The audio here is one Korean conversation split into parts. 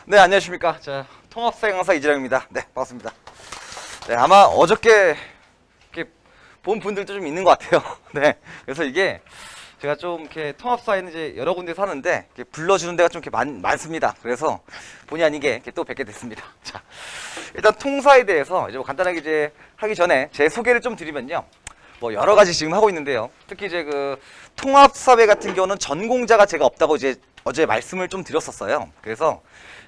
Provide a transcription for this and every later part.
네, 안녕하십니까. 자, 통합사 강사 이재령입니다. 네, 반갑습니다. 네, 아마 어저께 이렇게 본 분들도 좀 있는 것 같아요. 네, 그래서 이게 제가 좀 이렇게 통합사에는 이제 여러 군데 사는데 이렇게 불러주는 데가 좀 이렇게 많습니다. 그래서 본의 아니게 이렇게 또 뵙게 됐습니다. 자, 일단 통사에 대해서 이제 뭐 간단하게 이제 하기 전에 제 소개를 좀 드리면요. 뭐 여러 가지 지금 하고 있는데요. 특히 이제 그 통합사회 같은 경우는 전공자가 제가 없다고 이제 어제 말씀을 좀 드렸었어요. 그래서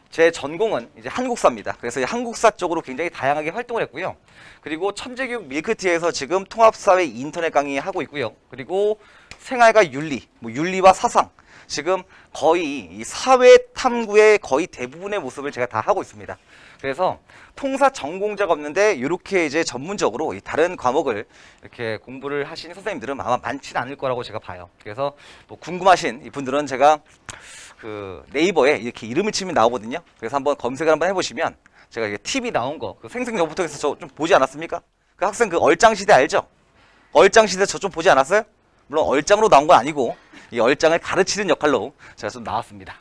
제 전공은 이제 한국사입니다. 그래서 한국사 쪽으로 굉장히 다양하게 활동을 했고요. 그리고 천재교육 밀크티에서 지금 통합사회 인터넷 강의 하고 있고요. 그리고 생활과 윤리, 뭐 윤리와 사상, 지금 거의 이 사회 탐구의 거의 대부분의 모습을 제가 다 하고 있습니다. 그래서 통사 전공자가 없는데 이렇게 이제 전문적으로 이 다른 과목을 이렇게 공부를 하신 선생님들은 아마 많지는 않을 거라고 제가 봐요. 그래서 뭐 궁금하신 이 분들은 제가 그 네이버에 이렇게 이름을 치면 나오거든요. 그래서 한번 검색을 한번 해보시면 제가 이게 TV 나온 거, 그 생생정보통에서 저 좀 보지 않았습니까? 그 학생 그 얼짱시대 알죠? 얼짱시대 저 좀 보지 않았어요? 물론 얼짱으로 나온 건 아니고 이 얼짱을 가르치는 역할로 제가 좀 나왔습니다.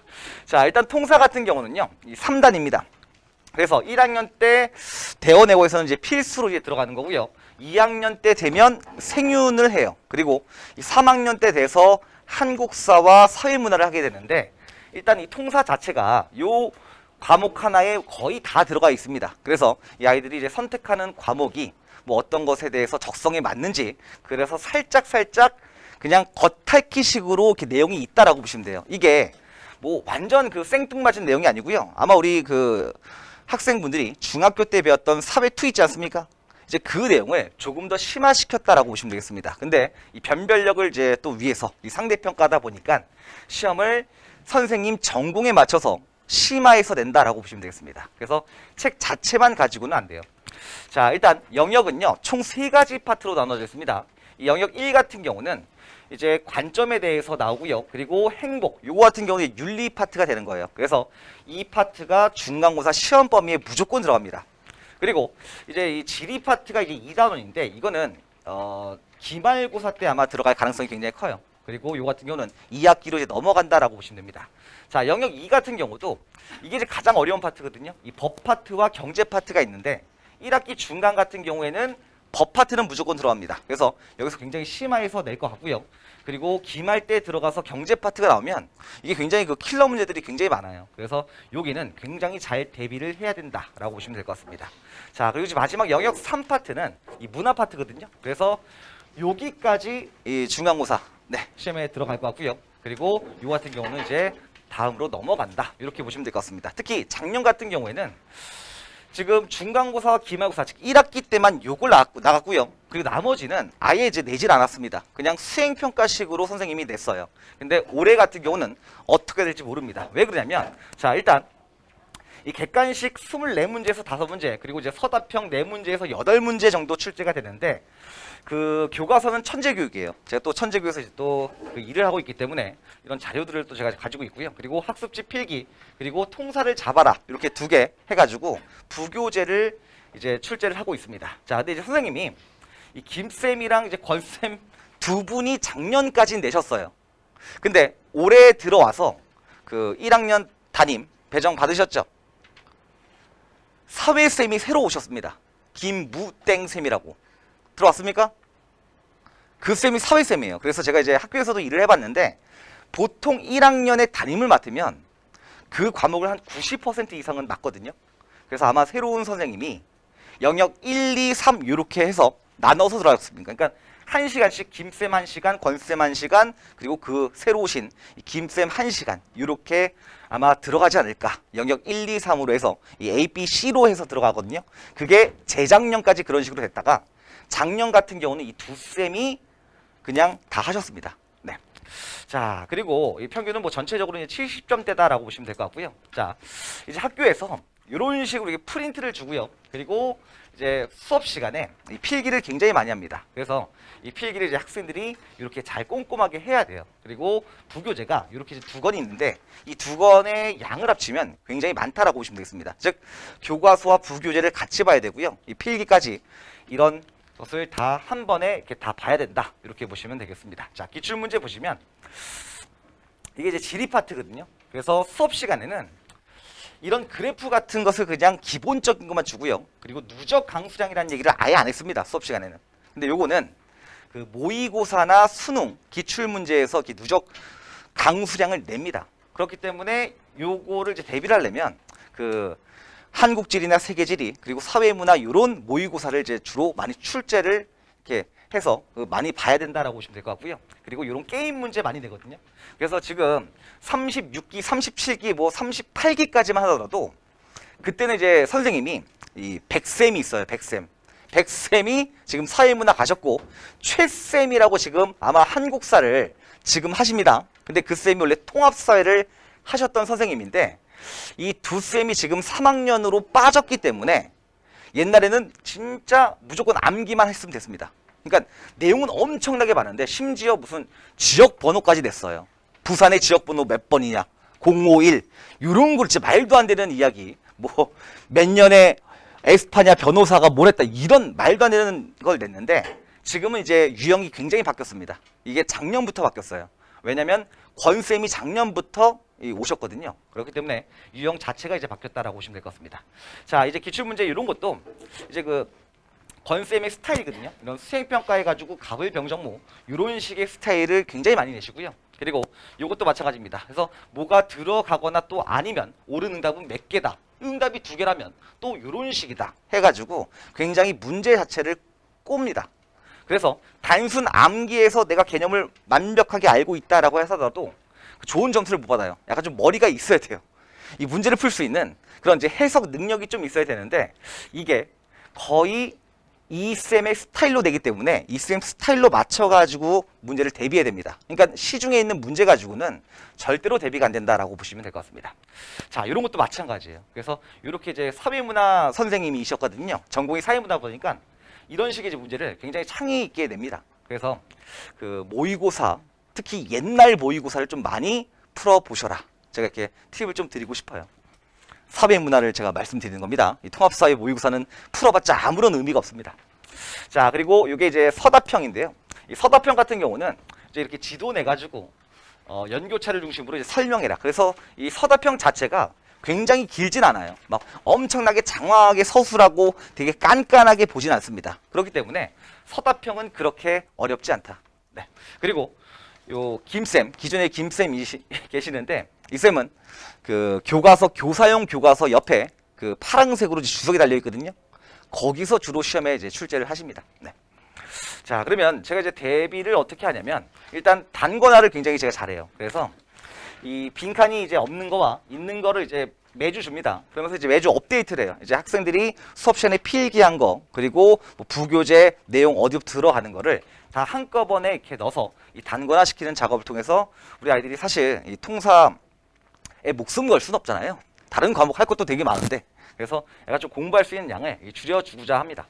자, 일단 통사 같은 경우는요, 이 3단입니다. 그래서 1학년 때 대원외고에서는 이제 필수로 이제 들어가는 거고요. 2학년 때 되면 생윤을 해요. 그리고 이 3학년 때 돼서 한국사와 사회문화를 하게 되는데, 일단 이 통사 자체가 요 과목 하나에 거의 다 들어가 있습니다. 그래서 이 아이들이 이제 선택하는 과목이 뭐 어떤 것에 대해서 적성에 맞는지, 그래서 살짝 그냥 겉핥기식으로 이렇게 내용이 있다라고 보시면 돼요. 이게 뭐 완전 그 생뚱맞은 내용이 아니고요. 아마 우리 그 학생분들이 중학교 때 배웠던 사회2 있지 않습니까? 이제 그 내용을 조금 더 심화시켰다라고 보시면 되겠습니다. 근데 이 변별력을 이제 또 위해서 이 상대평가하다 보니까 시험을 선생님 전공에 맞춰서 심화해서 낸다라고 보시면 되겠습니다. 그래서 책 자체만 가지고는 안 돼요. 자, 일단 영역은요, 총 3가지 파트로 나눠져 있습니다. 이 영역 1 같은 경우는 이제 관점에 대해서 나오고요. 그리고 행복, 요거 같은 경우는 윤리 파트가 되는 거예요. 그래서 이 파트가 중간고사 시험 범위에 무조건 들어갑니다. 그리고 이제 이 지리 파트가 이제 2단원인데 이거는 기말고사 때 아마 들어갈 가능성이 굉장히 커요. 그리고 요 같은 경우는 2학기로 이제 넘어간다라고 보시면 됩니다. 자, 영역 2 같은 경우도 이게 이제 가장 어려운 파트거든요. 이 법 파트와 경제 파트가 있는데 1학기 중간 같은 경우에는 법 파트는 무조건 들어갑니다. 그래서 여기서 굉장히 심화해서 낼 것 같고요. 그리고 기말 때 들어가서 경제 파트가 나오면 이게 굉장히 그 킬러 문제들이 굉장히 많아요. 그래서 여기는 굉장히 잘 대비를 해야 된다라고 보시면 될 것 같습니다. 자, 그리고 이제 마지막 영역 3 파트는 이 문화 파트거든요. 그래서 여기까지 이 중간고사 시험에 들어갈 것 같고요. 그리고 요 같은 경우는 이제 다음으로 넘어간다, 이렇게 보시면 될 것 같습니다. 특히 작년 같은 경우에는 지금 중간고사와 기말고사, 즉 1학기 때만 요걸 나갔고요. 그리고 나머지는 아예 이제 내질 않았습니다. 그냥 수행평가식으로 선생님이 냈어요. 근데 올해 같은 경우는 어떻게 될지 모릅니다. 왜 그러냐면, 자, 일단 이 객관식 24문제에서 5문제, 그리고 이제 서답형 4문제에서 8문제 정도 출제가 되는데, 그 교과서는 천재교육이에요. 제가 또 천재교육에서 이제 또 그 일을 하고 있기 때문에 이런 자료들을 또 제가 가지고 있고요. 그리고 학습지 필기, 그리고 통사를 잡아라, 이렇게 2개 해가지고 부교재를 이제 출제를 하고 있습니다. 자, 근데 이제 선생님이 이 김쌤이랑 이제 권쌤 두 분이 작년까지 내셨어요. 근데 올해 들어와서 그 1학년 담임 배정 받으셨죠? 사회쌤이 새로 오셨습니다. 김무땡쌤이라고. 들어왔습니까? 그 쌤이 사회쌤이에요. 그래서 제가 이제 학교에서도 일을 해봤는데 보통 1학년에 담임을 맡으면 그 과목을 한 90% 이상은 맡거든요. 그래서 아마 새로운 선생님이 영역 1, 2, 3 이렇게 해서 나눠서 들어갔습니다. 그러니까 1시간씩 김쌤 1시간, 권쌤 1시간, 그리고 그 새로 오신 김쌤 1시간 이렇게 아마 들어가지 않을까. 영역 1, 2, 3으로 해서 이 A, B, C로 해서 들어가거든요. 그게 재작년까지 그런 식으로 됐다가 작년 같은 경우는 이 2쌤이 그냥 다 하셨습니다. 네. 자, 그리고 이 평균은 뭐 전체적으로 이제 70점대다라고 보시면 될 것 같고요. 자, 이제 학교에서 이런 식으로 이렇게 프린트를 주고요. 그리고 이제 수업 시간에 이 필기를 굉장히 많이 합니다. 그래서 이 필기를 이제 학생들이 이렇게 잘 꼼꼼하게 해야 돼요. 그리고 부교재가 이렇게 2권이 있는데 이 2권의 양을 합치면 굉장히 많다라고 보시면 되겠습니다. 즉, 교과서와 부교재를 같이 봐야 되고요. 이 필기까지 이런 것을 다 한 번에 이렇게 다 봐야 된다, 이렇게 보시면 되겠습니다. 자, 기출문제 보시면 이게 이제 지리 파트거든요. 그래서 수업 시간에는 이런 그래프 같은 것을 그냥 기본적인 것만 주고요. 그리고 누적 강수량이라는 얘기를 아예 안 했습니다. 수업 시간에는. 근데 요거는 그 모의고사나 수능 기출 문제에서 누적 강수량을 냅니다. 그렇기 때문에 요거를 이제 대비를 하려면 그 한국지리나 세계지리 그리고 사회문화 이런 모의고사를 이제 주로 많이 출제를 이렇게 해서 많이 봐야 된다라고 보시면 될 것 같고요. 그리고 이런 게임 문제 많이 내거든요. 그래서 지금 36기, 37기, 뭐 38기까지만 하더라도 그때는 이제 선생님이 이 백쌤이 있어요. 백쌤. 백쌤이 지금 사회문화 가셨고 최쌤이라고 지금 아마 한국사를 지금 하십니다. 근데 그 쌤이 원래 통합사회를 하셨던 선생님인데 이 두 쌤이 지금 3학년으로 빠졌기 때문에 옛날에는 진짜 무조건 암기만 했으면 됐습니다. 그러니까 내용은 엄청나게 많은데 심지어 무슨 지역 번호까지 냈어요. 부산의 지역 번호 몇 번이냐 051 이런 걸 진짜 말도 안 되는 이야기 뭐 몇 년에 에스파냐 변호사가 뭘 했다 이런 말도 안 되는 걸 냈는데 지금은 이제 유형이 굉장히 바뀌었습니다. 이게 작년부터 바뀌었어요. 왜냐면 권쌤이 작년부터 오셨거든요. 그렇기 때문에 유형 자체가 이제 바뀌었다라고 보시면 될 것 같습니다. 자, 이제 기출문제 이런 것도 이제 그 권쌤의 스타일이거든요. 이런 수행평가 해가지고 가불병정모 이런 식의 스타일을 굉장히 많이 내시고요. 그리고 이것도 마찬가지입니다. 그래서 뭐가 들어가거나 또 아니면 옳은 응답은 몇 개다. 응답이 2개라면 또 이런 식이다. 해가지고 굉장히 문제 자체를 꼽니다. 그래서 단순 암기에서 내가 개념을 완벽하게 알고 있다라고 해서라도 좋은 점수를 못 받아요. 약간 좀 머리가 있어야 돼요. 이 문제를 풀 수 있는 그런 이제 해석 능력이 좀 있어야 되는데 이게 거의 이쌤의 스타일로 되기 때문에 이쌤 스타일로 맞춰가지고 문제를 대비해야 됩니다. 그러니까 시중에 있는 문제 가지고는 절대로 대비가 안 된다라고 보시면 될 것 같습니다. 자, 이런 것도 마찬가지예요. 그래서 이렇게 이제 사회문화 선생님이셨거든요. 전공이 사회문화 보니까 이런 식의 이제 문제를 굉장히 창의 있게 냅니다. 그래서 그 모의고사, 특히 옛날 모의고사를 좀 많이 풀어보셔라. 제가 이렇게 팁을 좀 드리고 싶어요. 사회문화를 제가 말씀드리는 겁니다. 이 통합사회 모의고사는 풀어봤자 아무런 의미가 없습니다. 자, 그리고 이게 이제 서답형인데요. 이 서답형 같은 경우는 이제 이렇게 지도 내가지고 연교차를 중심으로 이제 설명해라. 그래서 이 서답형 자체가 굉장히 길진 않아요. 막 엄청나게 장황하게 서술하고 되게 깐깐하게 보진 않습니다. 그렇기 때문에 서답형은 그렇게 어렵지 않다. 네. 그리고 요 김쌤, 기존에 김쌤이 계시는데 이 쌤은 그 교과서, 교사용 교과서 옆에 그 파란색으로 주석이 달려 있거든요. 거기서 주로 시험에 이제 출제를 하십니다. 네. 자, 그러면 제가 이제 대비를 어떻게 하냐면 일단 단권화를 굉장히 제가 잘해요. 그래서 이 빈칸이 이제 없는 거와 있는 거를 이제 매주 줍니다. 그러면서 이제 매주 업데이트를 해요. 이제 학생들이 수업 시간에 필기한 거, 그리고 뭐 부교재 내용 어디 들어가는 거를 다 한꺼번에 이렇게 넣어서 이 단권화 시키는 작업을 통해서 우리 아이들이 사실 이 통사에 목숨 걸 수는 없잖아요. 다른 과목 할 것도 되게 많은데 그래서 애가 좀 공부할 수 있는 양을 줄여주고자 합니다.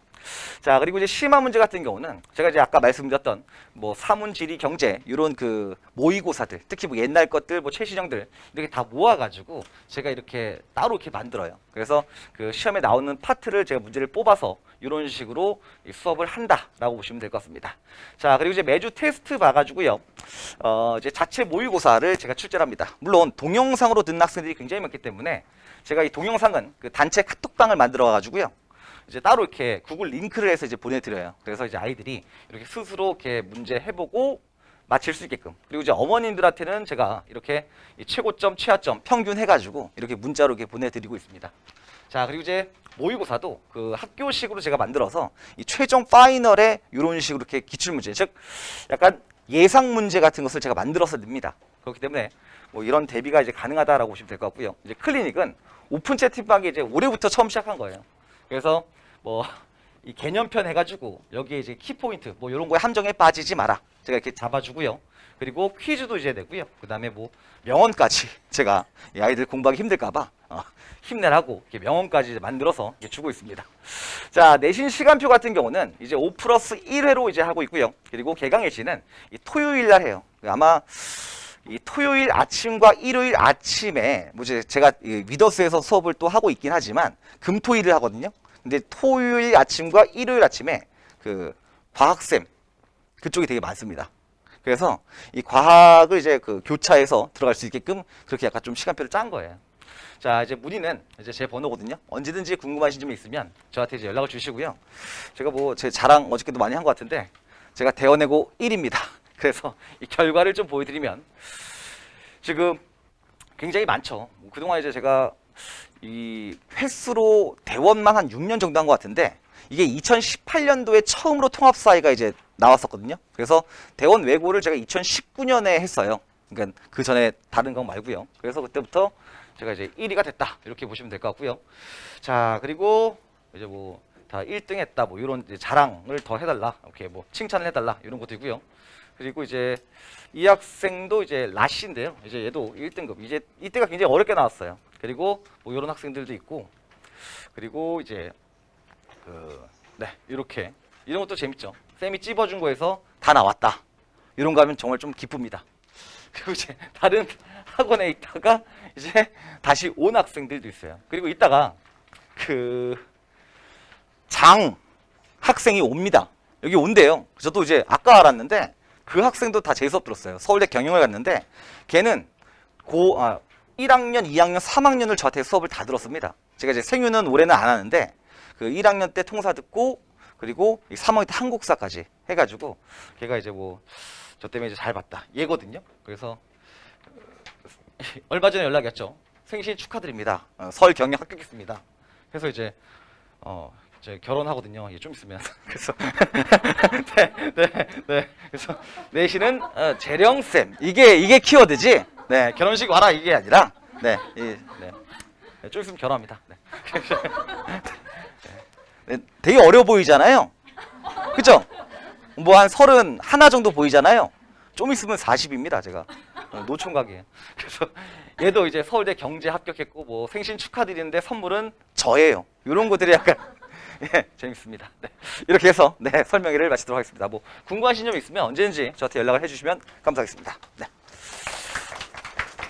자, 그리고 이제 심화 문제 같은 경우는 제가 이제 아까 말씀드렸던 뭐 사문, 지리, 경제 이런 그 모의고사들, 특히 뭐 옛날 것들, 뭐 최신형들 이렇게 다 모아가지고 제가 이렇게 따로 이렇게 만들어요. 그래서 그 시험에 나오는 파트를 제가 문제를 뽑아서 이런 식으로 수업을 한다라고 보시면 될 것 같습니다. 자, 그리고 이제 매주 테스트 봐가지고요. 이제 자체 모의고사를 제가 출제를 합니다. 물론 동영상으로 듣는 학생들이 굉장히 많기 때문에 제가 이 동영상은 그 단체 카톡방을 만들어가지고요. 이제 따로 이렇게 구글 링크를 해서 이제 보내드려요. 그래서 이제 아이들이 이렇게 스스로 이렇게 문제 해보고 맞힐 수 있게끔. 그리고 이제 어머님들한테는 제가 이렇게 최고점, 최하점, 평균 해가지고 이렇게 문자로 이렇게 보내드리고 있습니다. 자, 그리고 이제 모의고사도 그 학교식으로 제가 만들어서 이 최종 파이널에 이런 식으로 이렇게 기출문제, 즉 약간 예상 문제 같은 것을 제가 만들어서 냅니다. 그렇기 때문에 뭐 이런 대비가 이제 가능하다라고 보시면 될 것 같고요. 이제 클리닉은 오픈 채팅방이 이제 올해부터 처음 시작한 거예요. 그래서 뭐 이 개념편 해가지고 여기에 이제 키포인트 뭐 이런 거에 함정에 빠지지 마라. 제가 이렇게 잡아주고요. 그리고 퀴즈도 이제 내고요. 그 다음에 뭐 명언까지 제가 이 아이들 공부하기 힘들까봐 힘내라고 이렇게 명언까지 이제 만들어서 이렇게 주고 있습니다. 자, 내신 시간표 같은 경우는 이제 5+1회로 이제 하고 있고요. 그리고 개강 예시는 이 토요일 날 해요. 아마 이 토요일 아침과 일요일 아침에 뭐 제가 위더스에서 수업을 또 하고 있긴 하지만 금토일을 하거든요. 근데 토요일 아침과 일요일 아침에 그 과학쌤 그쪽이 되게 많습니다. 그래서 이 과학을 이제 그 교차해서 들어갈 수 있게끔 그렇게 약간 좀 시간표를 짠 거예요. 자, 이제 문의는 이제 제 번호거든요. 언제든지 궁금하신 점이 있으면 저한테 이제 연락을 주시고요. 제가 뭐 제 자랑 어저께도 많이 한 것 같은데 제가 대원외고 1입니다. 그래서 이 결과를 좀 보여드리면 지금 굉장히 많죠. 그동안 이제 제가 이 횟수로 대원만 한 6년 정도 한 것 같은데 이게 2018년도에 처음으로 통합사회가 이제 나왔었거든요. 그래서 대원 외고를 제가 2019년에 했어요. 그러니까 그 전에 다른 거 말고요. 그래서 그때부터 제가 이제 1위가 됐다 이렇게 보시면 될 것 같고요. 자, 그리고 이제 뭐 다 1등 했다 뭐 이런 이제 자랑을 더 해달라 이렇게 뭐 칭찬을 해달라 이런 것도 있고요. 그리고 이제 이 학생도 이제 라시인데요. 이제 얘도 1등급. 이제 이때가 굉장히 어렵게 나왔어요. 그리고 뭐 이런 학생들도 있고, 그리고 이제 네, 이렇게 이런 것도 재밌죠. 쌤이 찝어준 거에서 다 나왔다. 이런 거 하면 정말 좀 기쁩니다. 그리고 이제 다른 학원에 있다가 이제 다시 온 학생들도 있어요. 그리고 이따가 장 학생이 옵니다. 여기 온대요. 저도 이제 아까 알았는데 그 학생도 다 제 수업 들었어요. 서울대 경영을 갔는데 걔는 1학년, 2학년, 3학년을 저한테 수업을 다 들었습니다. 제가 이제 생유는 올해는 안 하는데 그 1학년 때 통사 듣고 그리고 3학년 때 한국사까지 해가지고 걔가 이제 뭐 저 때문에 이제 잘 봤다 얘거든요. 그래서 얼마 전에 연락이 왔죠. 생신 축하드립니다. 서울 경영 합격했습니다. 그래서 이제 이제 결혼하거든요. 좀 있으면. 그래서 네. 그래서 내신은 재령 쌤. 이게 키워드지. 네, 결혼식 와라 이게 아니라 네. 좀 있으면 결혼합니다. 네. 네, 되게 어려 보이잖아요. 그죠? 뭐 한 31 정도 보이잖아요. 좀 있으면 40입니다, 제가. 노총각이에요. 그래서 얘도 이제 서울대 경제 합격했고 뭐 생신 축하드리는데 선물은 저예요. 이런 것들이 약간 예, 재밌습니다. 네. 이렇게 해서 네, 설명회를 마치도록 하겠습니다. 뭐 궁금하신 점 있으면 언제든지 저한테 연락을 해주시면 감사하겠습니다. 네.